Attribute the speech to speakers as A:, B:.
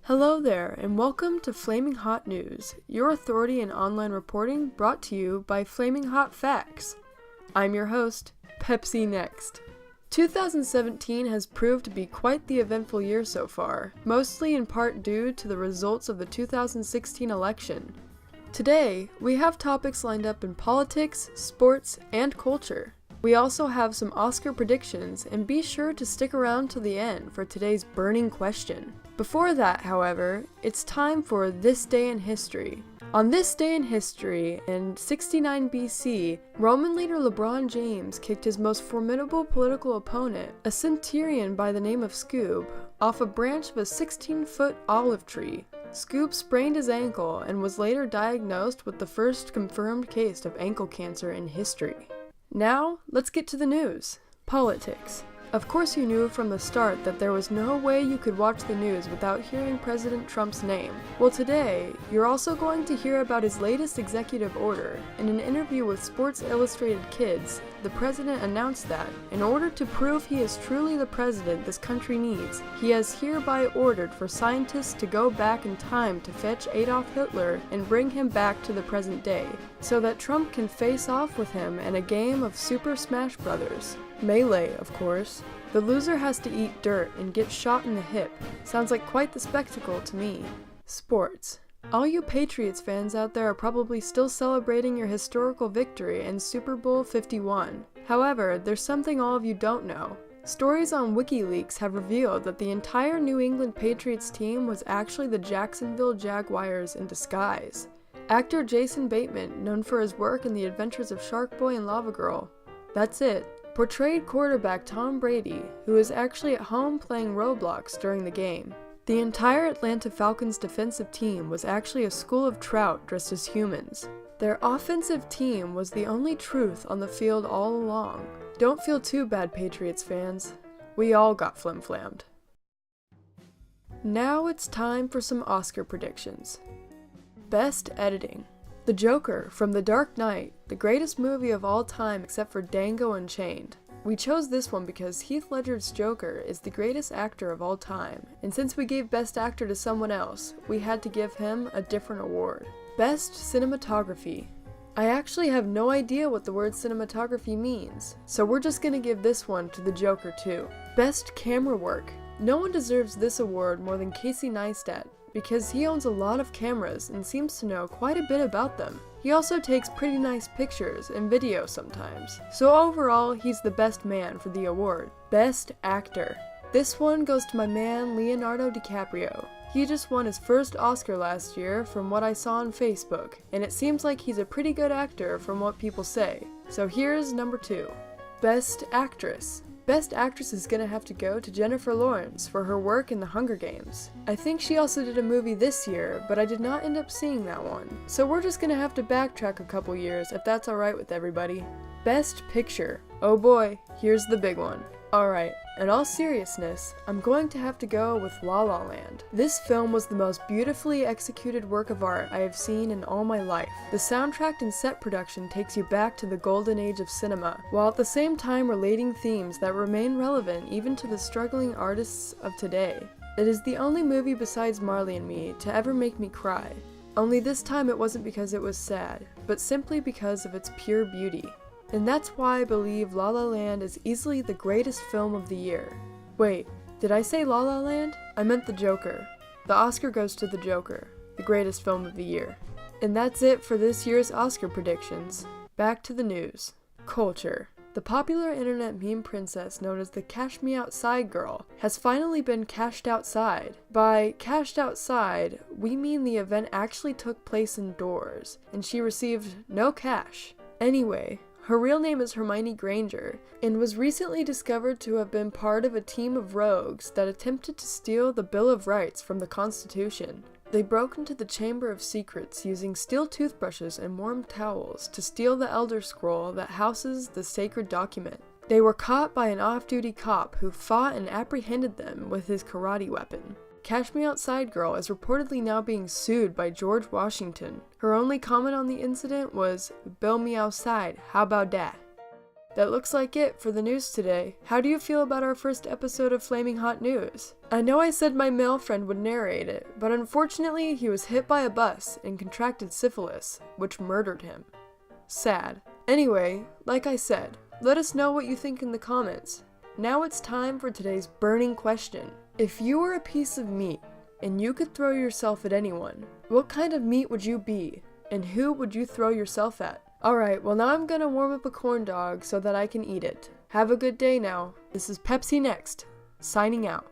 A: Hello there, and welcome to Flaming Hot News, your authority in online reporting brought to you by Flaming Hot Facts. I'm your host, Pepsi Next. 2017 has proved to be quite the eventful year so far, mostly in part due to the results of the 2016 election. Today, we have topics lined up in politics, sports, and culture. We also have some Oscar predictions, and be sure to stick around till the end for today's burning question. Before that, however, it's time for This Day in History. On this day in history, in 69 BC, Roman leader LeBron James kicked his most formidable political opponent, a centurion by the name of Scoob, off a branch of a 16-foot olive tree. Scoob sprained his ankle and was later diagnosed with the first confirmed case of ankle cancer in history. Now, let's get to the news. Politics. Of course you knew from the start that there was no way you could watch the news without hearing President Trump's name. Well, today, you're also going to hear about his latest executive order. In an interview with Sports Illustrated Kids, the president announced that, in order to prove he is truly the president this country needs, he has hereby ordered for scientists to go back in time to fetch Adolf Hitler and bring him back to the present day, so that Trump can face off with him in a game of Super Smash Bros. Melee, of course. The loser has to eat dirt and get shot in the hip. Sounds like quite the spectacle to me. Sports. All you Patriots fans out there are probably still celebrating your historical victory in Super Bowl 51. However, there's something all of you don't know. Stories on WikiLeaks have revealed that the entire New England Patriots team was actually the Jacksonville Jaguars in disguise. Actor Jason Bateman, known for his work in The Adventures of Shark Boy and Lava Girl. That's it. Portrayed quarterback Tom Brady, who is actually at home playing Roblox during the game. The entire Atlanta Falcons defensive team was actually a school of trout dressed as humans. Their offensive team was the only truth on the field all along. Don't feel too bad, Patriots fans. We all got flim-flammed. Now it's time for some Oscar predictions. Best Editing. The Joker from The Dark Knight, the greatest movie of all time except for Django Unchained. We chose this one because Heath Ledger's Joker is the greatest actor of all time, and since we gave Best Actor to someone else, we had to give him a different award. Best Cinematography. I actually have no idea what the word cinematography means, so we're just gonna give this one to the Joker too. Best Camera Work. No one deserves this award more than Casey Neistat, because he owns a lot of cameras and seems to know quite a bit about them. He also takes pretty nice pictures and videos sometimes, so overall he's the best man for the award. Best Actor. This one goes to my man Leonardo DiCaprio. He just won his first Oscar last year from what I saw on Facebook, and it seems like he's a pretty good actor from what people say. So here's number 2. Best Actress. Best Actress is gonna have to go to Jennifer Lawrence for her work in The Hunger Games. I think she also did a movie this year, but I did not end up seeing that one. So we're just gonna have to backtrack a couple years if that's alright with everybody. Best Picture. Oh boy, here's the big one. Alright, in all seriousness, I'm going to have to go with La La Land. This film was the most beautifully executed work of art I have seen in all my life. The soundtrack and set production takes you back to the golden age of cinema, while at the same time relating themes that remain relevant even to the struggling artists of today. It is the only movie besides Marley and Me to ever make me cry. Only this time it wasn't because it was sad, but simply because of its pure beauty. And that's why I believe La La Land is easily the greatest film of the year. Wait, did I say La La Land? I meant The Joker. The Oscar goes to The Joker, the greatest film of the year. And that's it for this year's Oscar predictions. Back to the news. Culture. The popular internet meme princess known as the Cash Me Outside Girl has finally been cashed outside. By cashed outside, we mean the event actually took place indoors, and she received no cash. Anyway, her real name is Hermione Granger, and was recently discovered to have been part of a team of rogues that attempted to steal the Bill of Rights from the Constitution. They broke into the Chamber of Secrets using steel toothbrushes and warm towels to steal the Elder Scroll that houses the sacred document. They were caught by an off-duty cop who fought and apprehended them with his karate weapon. Cash Me Outside Girl is reportedly now being sued by George Washington. Her only comment on the incident was, "Bill me outside, how about that?" that looks like it for the news today. How do you feel about our first episode of Flaming Hot News? I know I said my male friend would narrate it, but unfortunately he was hit by a bus and contracted syphilis, which murdered him. Sad. Anyway, like I said, let us know what you think in the comments. Now it's time for today's burning question. If you were a piece of meat, and you could throw yourself at anyone, what kind of meat would you be? And who would you throw yourself at? Alright, well now I'm gonna warm up a corn dog so that I can eat it. Have a good day now. This is Pepsi Next, signing out.